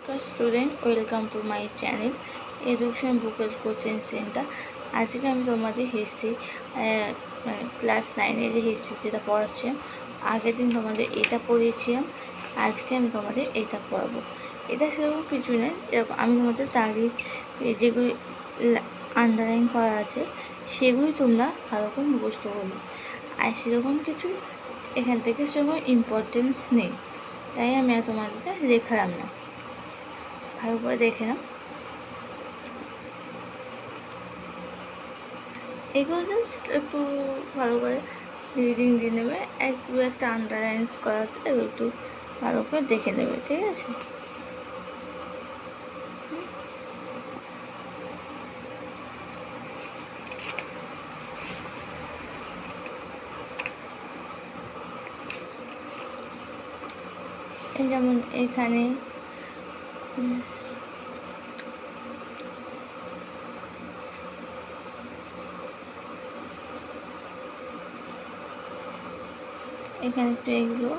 নমস্কার student, welcome to my channel education বুকের coaching centre. আজকে আমি তোমাদের হিস্ট্রি ক্লাস 9-এ যে হিস্ট্রি যেটা পড়াচ্ছি, আগের দিন তোমাদের এটা পড়িয়েছিলাম, আজকে আমি তোমাদের এটা পড়াবো। এটা সেরকম কিছু নেই, এরকম আমি তোমাদের তারিখ যেগুলি আন্ডারলাইন করা আছে সেগুলি তোমরা ভালো করে মুখস্থ করবে। আর সেরকম কিছু এখান থেকে সেরকম ইম্পর্টেন্স নেই, তাই আমি আর তোমাদের লেখালাম না। ভালো করে দেখে নাও। এগুলো জাস্ট একটু ভালো করে রিডিং দিয়ে নেবে, একটু একটা আন্ডারলাইন করা আছে, এগুলো একটু ভালো করে দেখে নেবে, ঠিক আছে? যেমন এখানে একটু এগুলো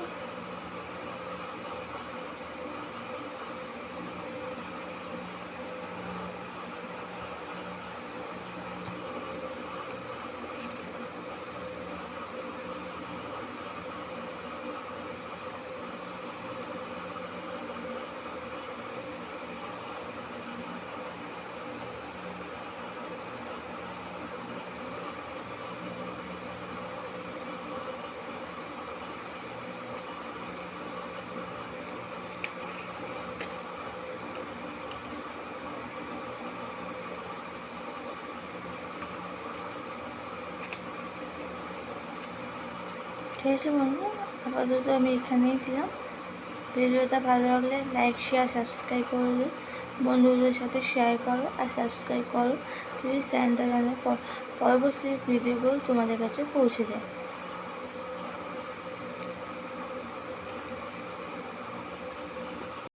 ঠিক আছে বন্ধু, আপাতত আমি এখানেই ছিলাম। ভিডিওটা ভালো লাগলে লাইক, শেয়ার, সাবস্ক্রাইব করে দিও, বন্ধুদের সাথে শেয়ার করো আর সাবস্ক্রাইব করো, প্লিজ চ্যানেলটা যেন পরবর্তী ভিডিওগুলো তোমাদের কাছে পৌঁছে যায়।